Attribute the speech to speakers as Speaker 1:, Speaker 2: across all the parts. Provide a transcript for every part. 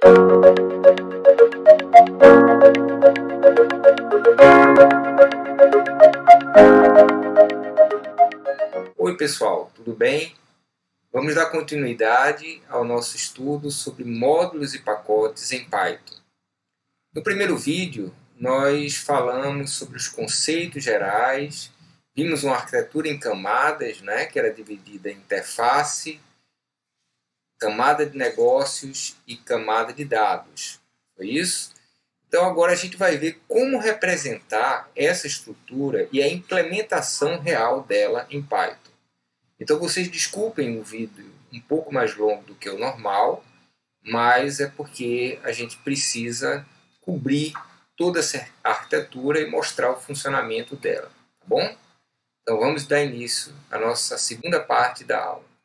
Speaker 1: Oi pessoal, tudo bem? Vamos dar continuidade ao nosso estudo sobre módulos e pacotes em Python. No primeiro vídeo, nós falamos sobre os conceitos gerais, vimos uma arquitetura em camadas, que era dividida em interface, camada de negócios e camada de dados. Foi isso? Então agora a gente vai ver como representar essa estrutura e a implementação real dela em Python. Então vocês desculpem o vídeo um pouco mais longo do que o normal, mas é porque a gente precisa cobrir toda essa arquitetura e mostrar o funcionamento dela, tá bom? Então vamos dar início à nossa segunda parte da aula.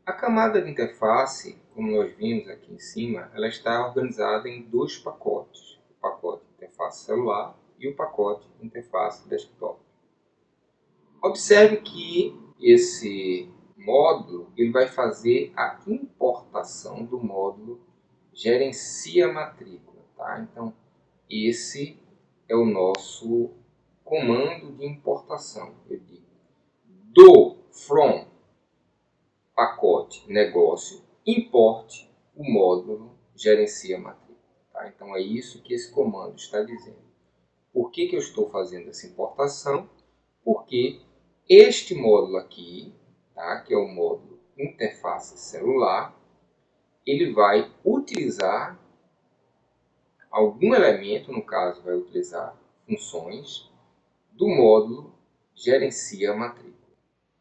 Speaker 1: A camada de interface, como nós vimos aqui em cima, ela está organizada em dois pacotes. O pacote interface celular e o pacote interface desktop. Observe que esse módulo ele vai fazer a importação do módulo gerencia matrícula. Tá? Então, esse é o nosso comando de importação. Eu digo from pacote negócio importe o módulo gerencia matrícula. Tá? Então, é isso que esse comando está dizendo. Por que eu estou fazendo essa importação? Porque este módulo aqui, tá, que é o módulo interface celular, ele vai utilizar algum elemento, no caso vai utilizar funções, do módulo gerencia matrícula.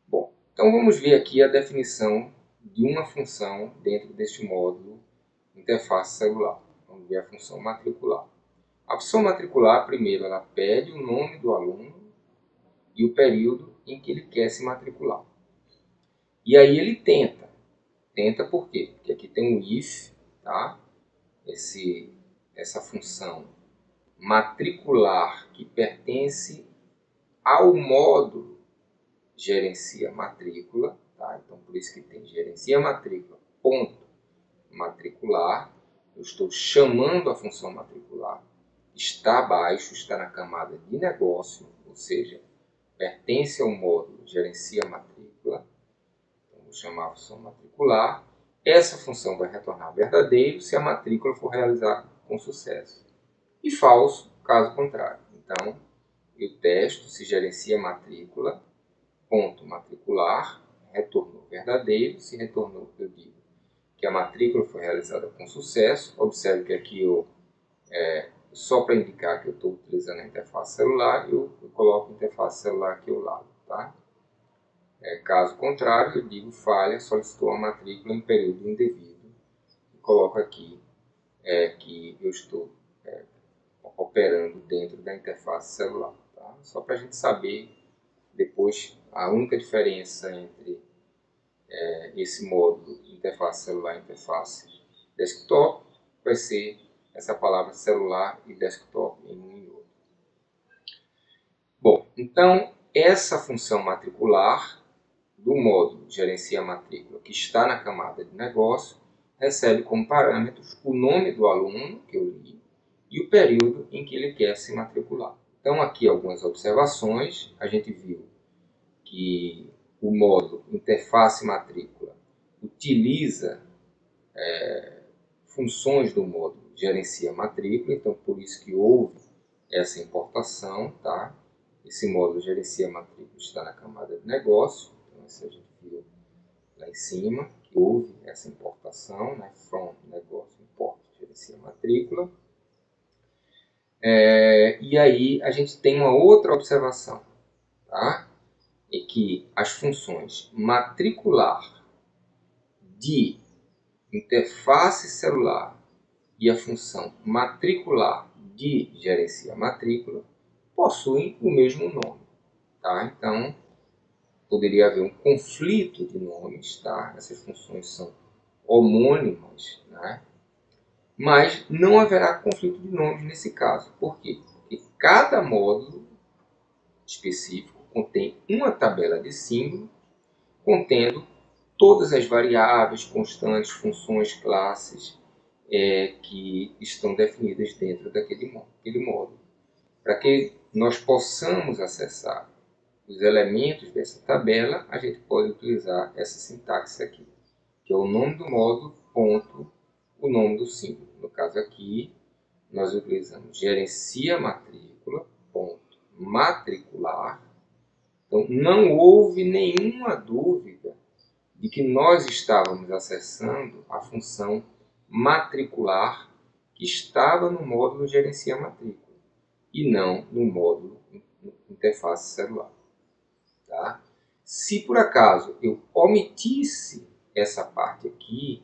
Speaker 1: Bom, então vamos ver aqui a definição de uma função dentro deste módulo interface celular. Vamos ver a função matricular. A função matricular, primeiro, ela pede o nome do aluno e o período em que ele quer se matricular. E aí ele tenta. Tenta por quê? Porque aqui tem um if, tá? Essa função matricular que pertence ao módulo gerencia matrícula, tá? Então por isso que tem gerencia matrícula, ponto matricular. Eu estou chamando a função matricular. Está abaixo, está na camada de negócio, ou seja, pertence ao módulo gerencia matrícula. Então, vou chamar a função matricular. Essa função vai retornar verdadeiro se a matrícula for realizada com sucesso. E falso, caso contrário. Então, eu testo se gerencia matrícula, ponto matricular, retornou verdadeiro. Se retornou, eu digo que a matrícula foi realizada com sucesso. Observe que aqui só para indicar que eu estou utilizando a interface celular, eu coloco a interface celular aqui ao lado. Tá? Caso contrário, eu digo falha, solicitou a matrícula em período indevido. E coloco aqui que eu estou operando dentro da interface celular. Tá? Só para a gente saber depois a única diferença entre esse módulo interface celular e interface desktop vai ser essa palavra celular e desktop em um e outro. Bom, então essa função matricular do módulo gerencia matrícula que está na camada de negócio recebe como parâmetros o nome do aluno que eu li e o período em que ele quer se matricular. Então aqui algumas observações. A gente viu que o módulo interface matrícula utiliza funções do módulo gerencia matrícula, então por isso que houve essa importação, tá? Esse módulo gerencia matrícula está na camada de negócio, então essa a gente viu lá em cima, que houve essa importação, from negócio import gerencia matrícula. E aí a gente tem uma outra observação, tá? É que as funções matricular de interface celular e a função matricular de gerencia matrícula possuem o mesmo nome. Tá? Então, poderia haver um conflito de nomes. Tá? Essas funções são homônimas, né? Mas não haverá conflito de nomes nesse caso. Por quê? Porque cada módulo específico contém uma tabela de símbolos contendo todas as variáveis, constantes, funções, classes, que estão definidas dentro daquele módulo. Para que nós possamos acessar os elementos dessa tabela, a gente pode utilizar essa sintaxe aqui, que é o nome do módulo, ponto, o nome do símbolo. No caso aqui, nós utilizamos gerencia matrícula, ponto, matricular. Então, não houve nenhuma dúvida de que nós estávamos acessando a função matricular que estava no módulo gerencia matrícula e não no módulo interface celular. Tá? Se por acaso eu omitisse essa parte aqui,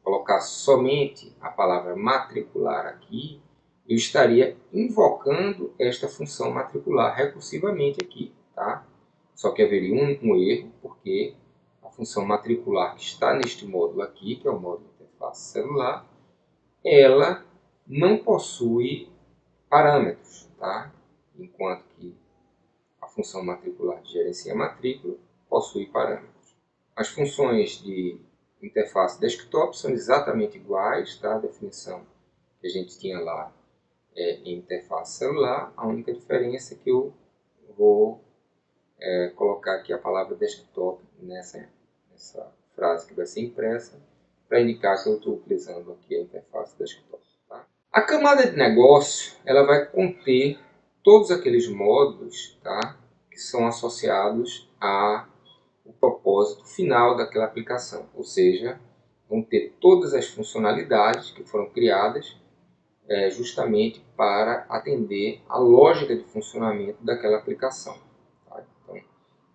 Speaker 1: colocar somente a palavra matricular aqui, eu estaria invocando esta função matricular recursivamente aqui. Tá? Só que haveria um erro, porque a função matricular que está neste módulo aqui, que é o módulo interface celular, ela não possui parâmetros, tá? Enquanto que a função matricular de gerencia matrícula possui parâmetros. As funções de interface desktop são exatamente iguais, tá? A definição que a gente tinha lá em interface celular. A única diferença é que eu vou colocar aqui a palavra desktop nessa frase que vai ser impressa para indicar que eu estou utilizando aqui a interface desktop. Tá? A camada de negócio ela vai conter todos aqueles módulos, tá, que são associados ao propósito final daquela aplicação, ou seja, vão ter todas as funcionalidades que foram criadas justamente para atender a lógica de funcionamento daquela aplicação. Tá? Então,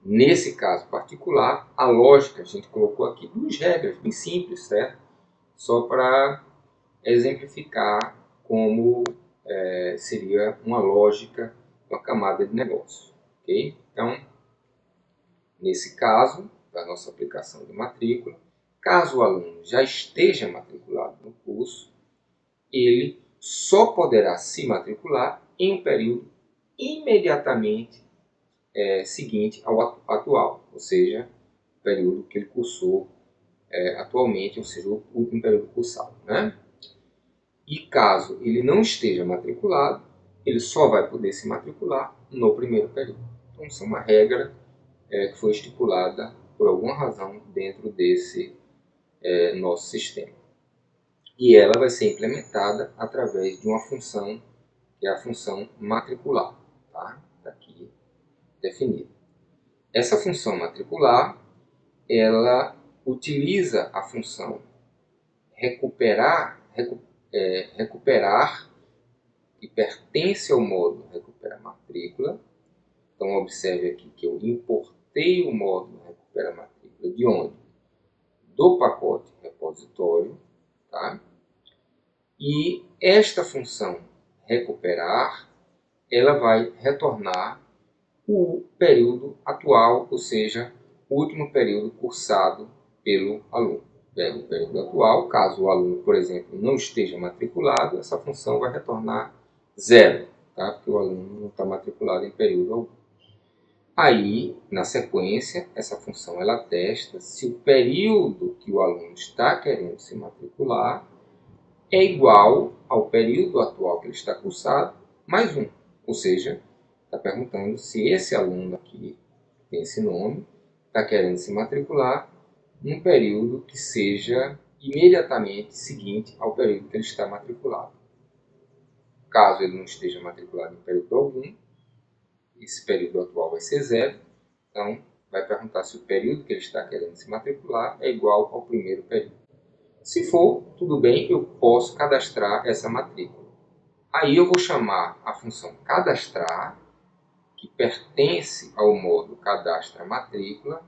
Speaker 1: nesse caso particular, a lógica, a gente colocou aqui duas regras bem simples, certo? Só para exemplificar como seria uma lógica, uma camada de negócio. Okay? Então, nesse caso, da nossa aplicação de matrícula, caso o aluno já esteja matriculado no curso, ele só poderá se matricular em um período imediatamente seguinte ao atual, ou seja, o período que ele cursou atualmente, ou seja, o último período cursado. Né? E caso ele não esteja matriculado, ele só vai poder se matricular no primeiro período. Então, isso é uma regra que foi estipulada por alguma razão dentro desse nosso sistema. E ela vai ser implementada através de uma função, que é a função matricular, tá? Aqui definida. Essa função matricular, ela utiliza a função recuperar, que pertence ao módulo recupera matrícula. Então, observe aqui que eu importei o módulo recupera matrícula de onde? Do pacote repositório, tá? E esta função recuperar, ela vai retornar o período atual, ou seja, o último período cursado pelo aluno. Pega o período atual, caso o aluno, por exemplo, não esteja matriculado, essa função vai retornar 0, tá? Porque o aluno não está matriculado em período algum. Aí, na sequência, essa função ela testa se o período que o aluno está querendo se matricular é igual ao período atual que ele está cursado, mais um. Ou seja, está perguntando se esse aluno aqui, que tem esse nome, está querendo se matricular num período que seja imediatamente seguinte ao período que ele está matriculado. Caso ele não esteja matriculado em período algum, esse período atual vai ser 0, então vai perguntar se o período que ele está querendo se matricular é igual ao primeiro período. Se for, tudo bem, eu posso cadastrar essa matrícula. Aí eu vou chamar a função cadastrar, que pertence ao módulo cadastra matrícula,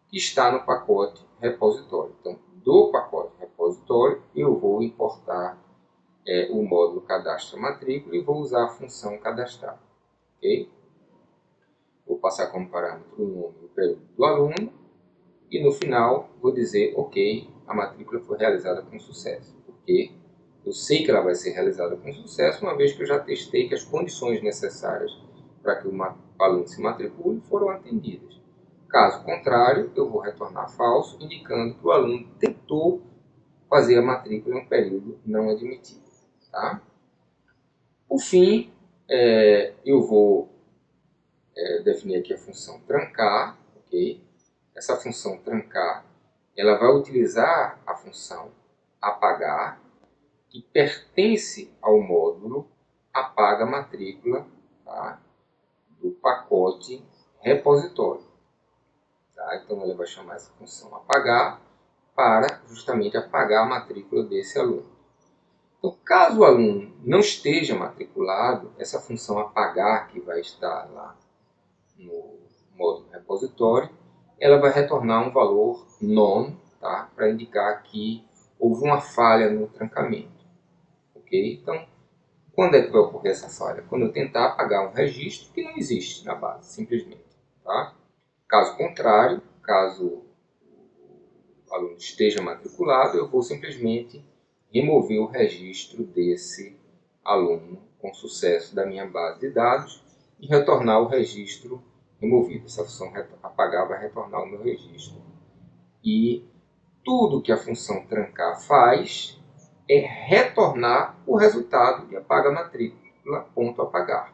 Speaker 1: que está no pacote repositório. Então, do pacote repositório, eu vou importar o módulo cadastra matrícula e vou usar a função cadastrar. Okay? Vou passar como parâmetro o nome e o período do aluno e no final vou dizer, ok, a matrícula foi realizada com sucesso, porque eu sei que ela vai ser realizada com sucesso, uma vez que eu já testei que as condições necessárias para que o aluno se matricule foram atendidas. Caso contrário, eu vou retornar falso, indicando que o aluno tentou fazer a matrícula em um período não admitido. Tá? Por fim, eu vou definir aqui a função trancar. Okay? Essa função trancar, ela vai utilizar a função apagar, que pertence ao módulo apaga matrícula, tá? Do pacote repositório. Tá? Então ela vai chamar essa função apagar para justamente apagar a matrícula desse aluno. Então, caso o aluno não esteja matriculado, essa função apagar, que vai estar lá no módulo repositório, ela vai retornar um valor none, tá? Para indicar que houve uma falha no trancamento. Okay? Então, quando é que vai ocorrer essa falha? Quando eu tentar apagar um registro que não existe na base, simplesmente. Tá? Caso contrário, caso o aluno esteja matriculado, eu vou simplesmente remover o registro desse aluno com sucesso da minha base de dados e retornar o registro removido. Essa função apagar vai retornar o meu registro. E tudo que a função trancar faz é retornar o resultado de apaga matrícula ponto apagar.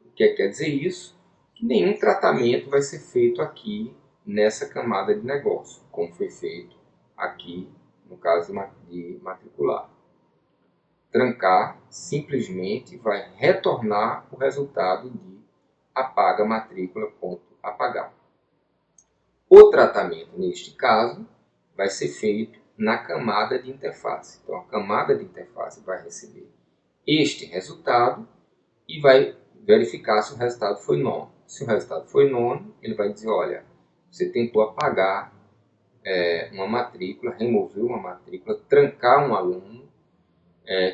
Speaker 1: O que quer dizer isso? Que nenhum tratamento vai ser feito aqui nessa camada de negócio, como foi feito aqui no caso de matricular. Trancar simplesmente vai retornar o resultado de apaga matrícula ponto apagar. O tratamento neste caso vai ser feito na camada de interface. Então a camada de interface vai receber este resultado e vai verificar se o resultado foi none. Se o resultado foi none, ele vai dizer, olha, você tentou apagar uma matrícula, remover uma matrícula, trancar um aluno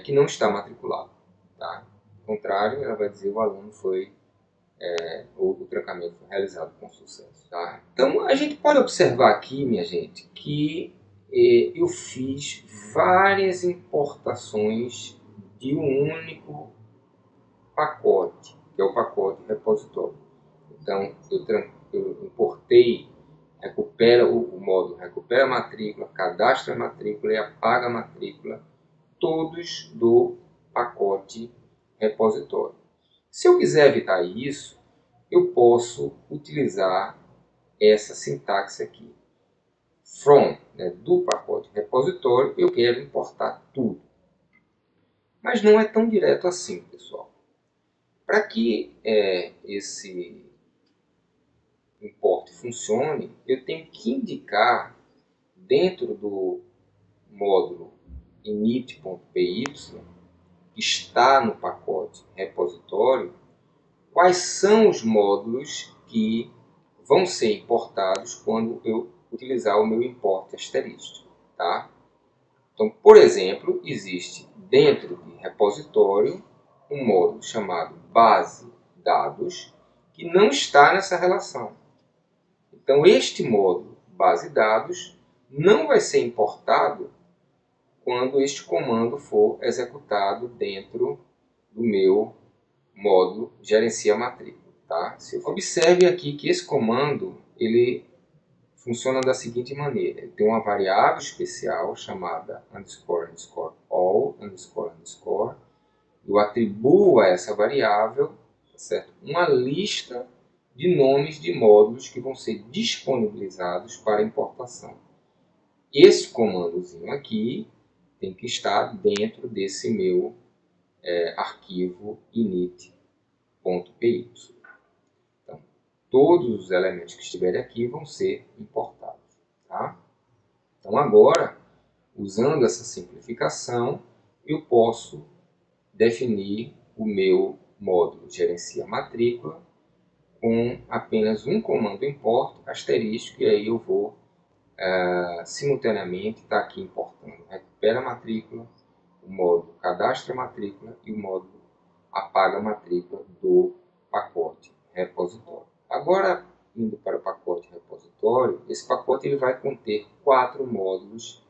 Speaker 1: que não está matriculado. Tá? Ao contrário, ela vai dizer o aluno o trancamento foi realizado com sucesso. Tá? Então a gente pode observar aqui, minha gente, que eu fiz várias importações de um único pacote, que é o pacote repositório. Então, eu importei, o módulo recupera a matrícula, cadastra a matrícula e apaga a matrícula, todos do pacote repositório. Se eu quiser evitar isso, eu posso utilizar essa sintaxe aqui. From, né, do pacote repositório, eu quero importar tudo. Mas não é tão direto assim, pessoal. Para que esse import funcione, eu tenho que indicar dentro do módulo init.py, que está no pacote repositório, quais são os módulos que vão ser importados quando eu utilizar o meu import asterístico. Tá? Então, por exemplo, existe dentro de repositório um módulo chamado base dados que não está nessa relação. Então, este módulo base dados não vai ser importado quando este comando for executado dentro do meu módulo gerencia matrícula. Tá? Observe aqui que esse comando ele funciona da seguinte maneira. Ele tem uma variável especial chamada all, eu atribuo a essa variável, certo? Uma lista de nomes de módulos que vão ser disponibilizados para importação. Esse comandozinho aqui tem que estar dentro desse meu arquivo init.py. Então, todos os elementos que estiverem aqui vão ser importados. Tá? Então, agora, usando essa simplificação, eu posso definir o meu módulo gerencia matrícula com apenas um comando import asterisco, e aí eu vou simultaneamente estar aqui importando recupera a matrícula, o módulo cadastra a matrícula e o módulo apaga a matrícula do pacote repositório. Agora, indo para o pacote repositório, esse pacote ele vai conter 4 módulos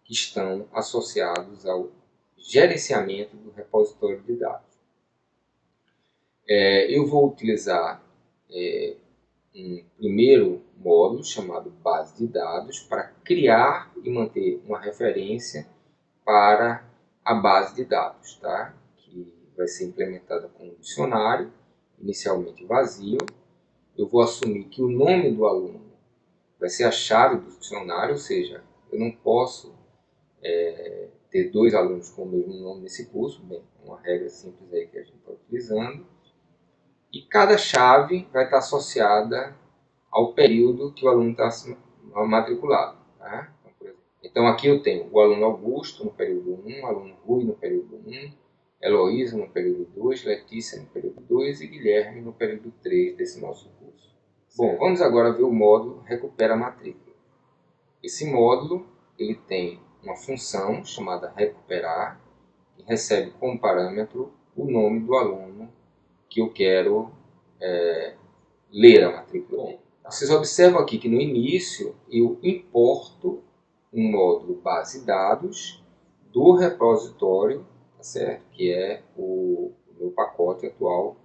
Speaker 1: que estão associados ao gerenciamento do repositório de dados. Eu vou utilizar um primeiro módulo chamado base de dados para criar e manter uma referência para a base de dados, tá? Que vai ser implementada com um dicionário, inicialmente vazio. Eu vou assumir que o nome do aluno vai ser a chave do dicionário, ou seja, eu não posso ter dois alunos com o mesmo nome nesse curso, bem, é uma regra simples aí que a gente está utilizando. E cada chave vai estar associada ao período que o aluno está matriculado. Tá? Então aqui eu tenho o aluno Augusto no período 1, o aluno Rui no período 1, Heloísa no período 2, Letícia no período 2 e Guilherme no período 3 desse nosso curso. Bom, vamos agora ver o módulo Recupera a Matrícula. Esse módulo ele tem uma função chamada recuperar e recebe como parâmetro o nome do aluno que eu quero ler a matrícula. Bom, vocês observam aqui que no início eu importo um módulo base dados do repositório, tá certo? Que é o meu pacote atual,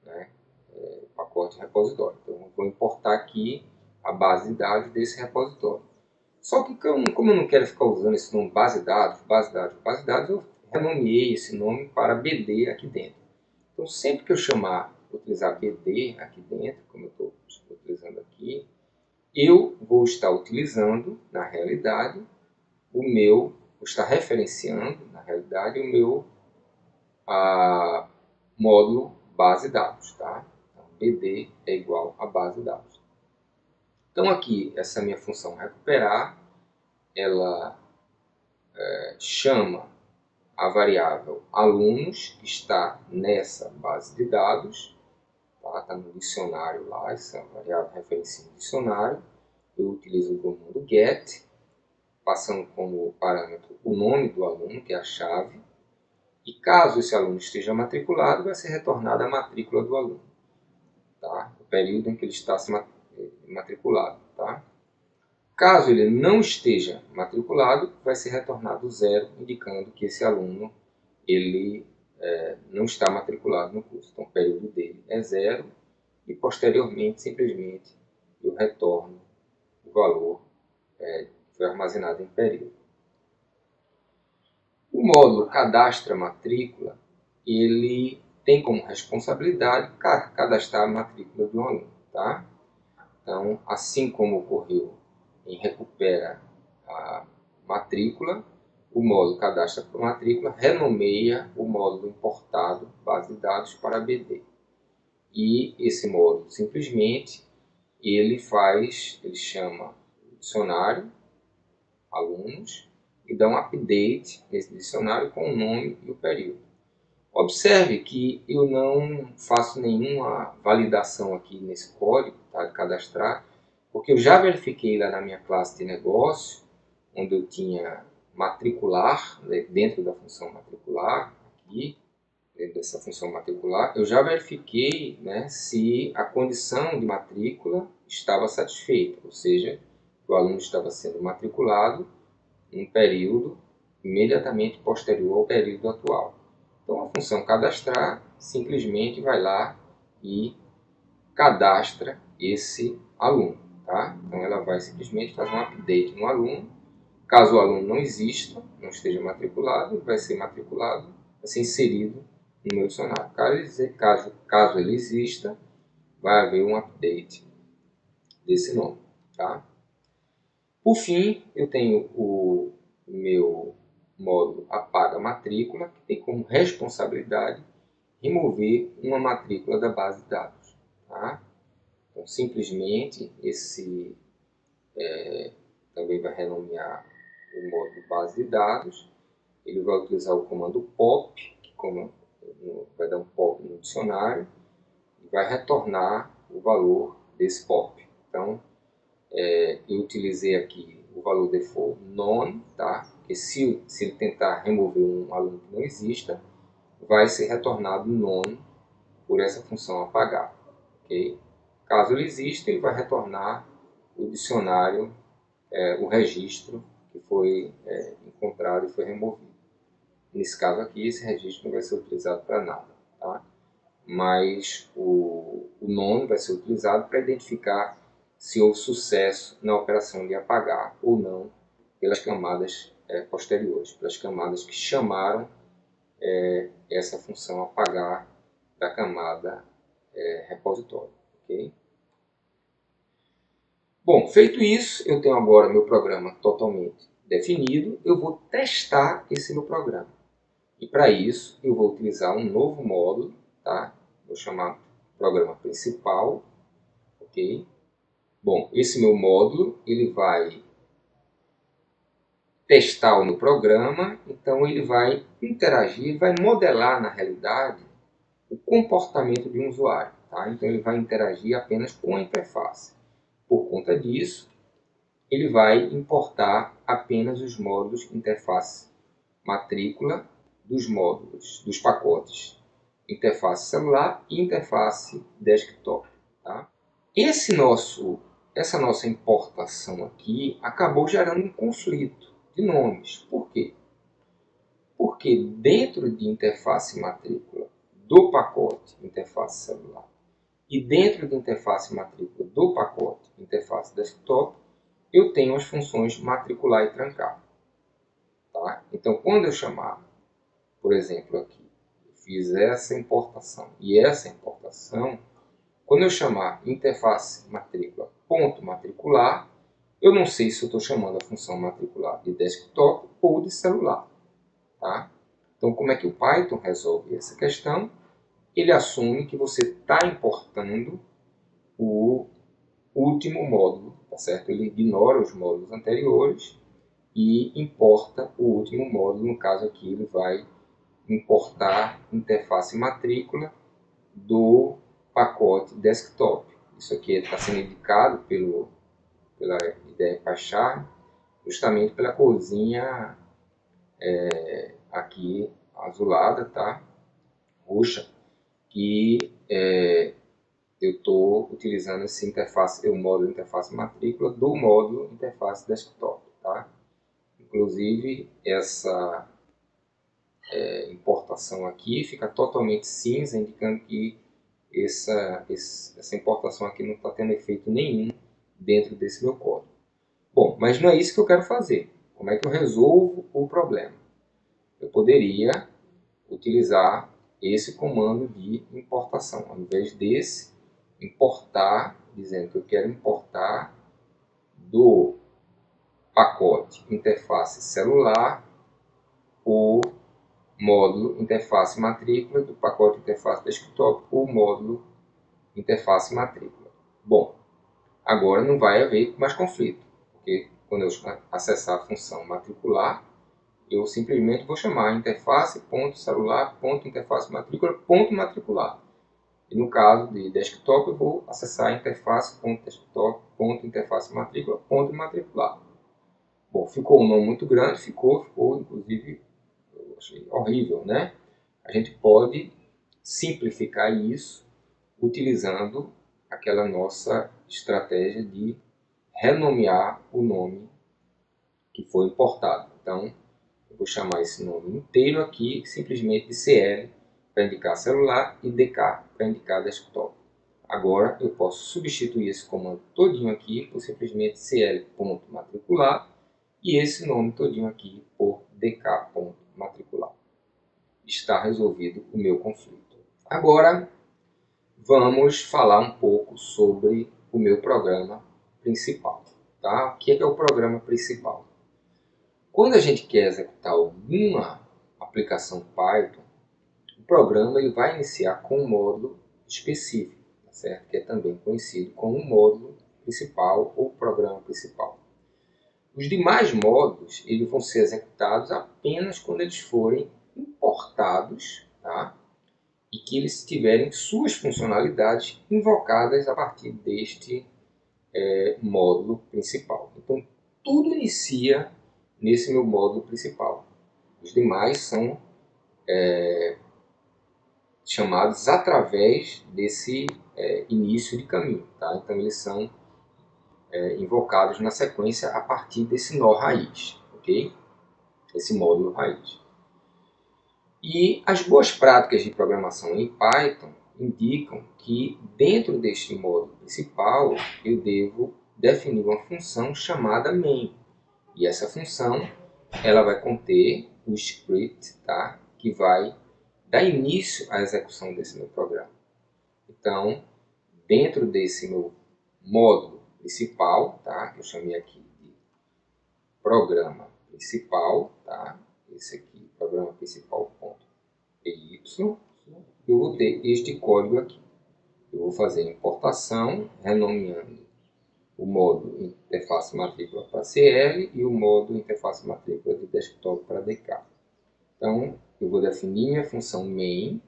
Speaker 1: né? O pacote repositório. Então eu vou importar aqui a base de dados desse repositório. Só que como eu não quero ficar usando esse nome base de dados, eu renomeei esse nome para BD aqui dentro. Então sempre que eu utilizar BD aqui dentro, como eu estou utilizando aqui, eu vou estar utilizando, na realidade, vou estar referenciando, na realidade, o meu módulo base de dados. Tá? Então, BD é igual a base de dados. Então aqui, essa minha função recuperar, ela chama a variável alunos, que está nessa base de dados, está no dicionário lá, essa variável referencia o dicionário. Eu utilizo o comando get, passando como parâmetro o nome do aluno, que é a chave. E caso esse aluno esteja matriculado, vai ser retornada a matrícula do aluno. Tá? O período em que ele está matriculado. Tá? Caso ele não esteja matriculado, vai ser retornado 0, indicando que esse aluno ele não está matriculado no curso. Então o período dele é 0 e posteriormente, simplesmente, eu retorno o valor que foi armazenado em período. O módulo Cadastra Matrícula, ele tem como responsabilidade cadastrar a matrícula de um aluno. Tá? Então, assim como ocorreu em Recupera a Matrícula, o módulo Cadastra por Matrícula renomeia o módulo importado base de dados para BD. E esse módulo simplesmente ele chama o dicionário alunos e dá um update nesse dicionário com o nome e o período. Observe que eu não faço nenhuma validação aqui nesse código, tá, de cadastrar, porque eu já verifiquei lá na minha classe de negócio, onde eu tinha matricular, né, dentro da função matricular, aqui, dentro dessa função matricular, eu já verifiquei, né, se a condição de matrícula estava satisfeita, ou seja, o aluno estava sendo matriculado em um período imediatamente posterior ao período atual. Então a função cadastrar simplesmente vai lá e cadastra esse aluno. Tá? Então ela vai simplesmente fazer um update no aluno. Caso o aluno não exista, não esteja matriculado, ele vai ser matriculado, vai ser inserido no meu dicionário. Caso ele exista, vai haver um update desse nome. Tá? Por fim, eu tenho o meu módulo Apaga Matrícula, que tem como responsabilidade remover uma matrícula da base de dados. Tá? Então, simplesmente, esse também vai renomear o módulo base de dados. Ele vai utilizar o comando pop, que vai dar um pop no dicionário, e vai retornar o valor desse pop. Então, eu utilizei aqui o valor default none, tá? Porque se ele tentar remover um aluno que não exista, vai ser retornado none por essa função apagar. Okay? Caso ele exista, ele vai retornar o dicionário, o registro que foi encontrado e foi removido. Nesse caso aqui, esse registro não vai ser utilizado para nada. Tá? Mas o nome vai ser utilizado para identificar se houve sucesso na operação de apagar ou não pelas camadas posteriores, pelas camadas que chamaram essa função apagar da camada repositório. Okay? Bom, feito isso, eu tenho agora meu programa totalmente definido, eu vou testar esse meu programa. E para isso, eu vou utilizar um novo módulo, tá? Vou chamar programa principal, ok? Bom, esse meu módulo, ele vai testar o meu programa, então ele vai interagir, vai modelar na realidade o comportamento de um usuário, tá? Então ele vai interagir apenas com a interface. Por conta disso, ele vai importar apenas os módulos interface matrícula dos pacotes interface celular e interface desktop. Tá? Essa nossa importação aqui acabou gerando um conflito de nomes. Por quê? Porque dentro de interface matrícula do pacote interface celular e dentro de interface matrícula do pacote interface desktop, eu tenho as funções matricular e trancar. Tá? Então, quando eu chamar, por exemplo, aqui, eu fiz essa importação e essa importação, quando eu chamar interface matrícula ponto matricular, eu não sei se eu estou chamando a função matricular de desktop ou de celular. Tá? Então, como é que o Python resolve essa questão? Ele assume que você está importando o último módulo, tá certo? Ele ignora os módulos anteriores e importa o último módulo. No caso aqui, ele vai importar interface matrícula do pacote desktop. Isso aqui está sendo indicado pela IDE PyCharm, justamente pela corzinha aqui azulada, tá? Roxa, que eu estou utilizando esse interface, o módulo interface matrícula do módulo interface desktop, tá? Inclusive, essa importação aqui fica totalmente cinza, indicando que essa importação aqui não está tendo efeito nenhum dentro desse meu código. Bom, mas não é isso que eu quero fazer. Como é que eu resolvo o problema? Eu poderia utilizar esse comando de importação. Ao invés desse, importar, dizendo que eu quero importar do pacote interface celular o módulo interface matrícula, do pacote interface desktop o módulo interface matrícula. Bom, agora não vai haver mais conflito, porque quando eu acessar a função matricular, eu simplesmente vou chamar interface.celular.interface matrícula.matricular. E no caso de desktop, eu vou acessar interface.desktop.interface matrícula.matricular. Bom, ficou um nome muito grande, ficou inclusive, eu achei horrível, né? A gente pode simplificar isso utilizando aquela nossa estratégia de renomear o nome que foi importado. Então, eu vou chamar esse nome inteiro aqui simplesmente de CL para indicar celular e DK para indicar desktop. Agora eu posso substituir esse comando todinho aqui por simplesmente cl.matricular e esse nome todinho aqui por dk.matricular. Está resolvido o meu conflito. Agora vamos falar um pouco sobre o meu programa principal. Tá? O que é o programa principal? Quando a gente quer executar alguma aplicação Python, o programa ele vai iniciar com um módulo específico, tá certo? Que é também conhecido como módulo principal ou programa principal. Os demais módulos eles vão ser executados apenas quando eles forem importados, tá? E que eles tiverem suas funcionalidades invocadas a partir deste módulo principal. Então, tudo inicia nesse meu módulo principal. Os demais são chamados através desse início de caminho. Tá? Então, eles são invocados na sequência a partir desse nó raiz, ok? Esse módulo raiz. E as boas práticas de programação em Python indicam que dentro deste módulo principal eu devo definir uma função chamada main. E essa função ela vai conter o script, tá? Que vai dar início à execução desse meu programa. Então, dentro desse meu módulo principal, tá? Que eu chamei aqui de programa principal, tá? Esse aqui, programa principal.py, eu vou ter este código aqui. Eu vou fazer a importação, renomeando o módulo interface matrícula para CL e o módulo interface matrícula de desktop para DK. Então, eu vou definir minha função main,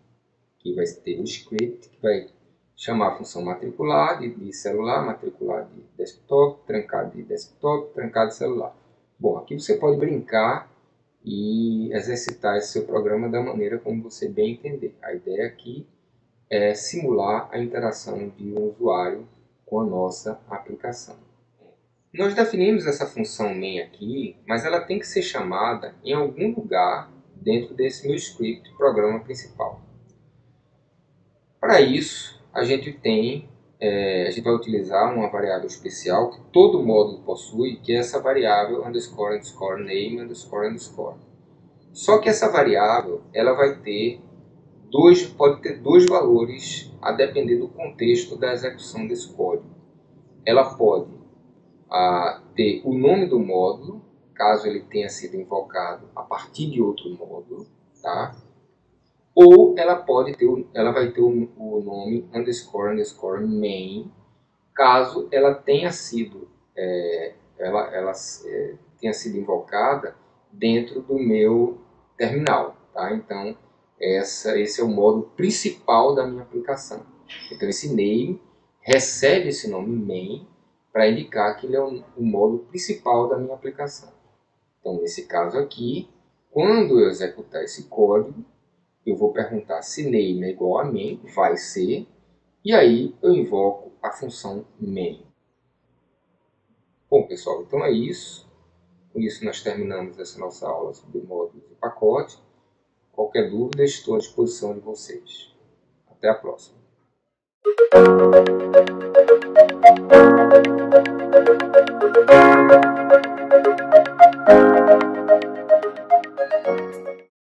Speaker 1: que vai ter o script, que vai chamar a função matricular de celular, matricular de desktop, trancar de desktop, trancar de celular. Bom, aqui você pode brincar e exercitar esse seu programa da maneira como você bem entender. A ideia aqui é simular a interação de um usuário com a nossa aplicação. Nós definimos essa função main aqui, mas ela tem que ser chamada em algum lugar dentro desse meu script programa principal. Para isso, a gente vai utilizar uma variável especial que todo módulo possui, que é essa variável _name__. Só que essa variável ela pode ter dois valores a depender do contexto da execução desse código. Ela pode ter o nome do módulo, caso ele tenha sido invocado a partir de outro módulo, tá? Ou ela vai ter o nome __main, caso ela tenha sido tenha sido invocada dentro do meu terminal, tá? Então esse é o módulo principal da minha aplicação. Então esse name recebe esse nome main para indicar que ele é o módulo principal da minha aplicação. Então nesse caso aqui, quando eu executar esse código, eu vou perguntar se name é igual a main, vai ser, e aí eu invoco a função main. Bom pessoal, então é isso. Com isso nós terminamos essa nossa aula sobre módulos e pacote. Qualquer dúvida, estou à disposição de vocês. Até a próxima.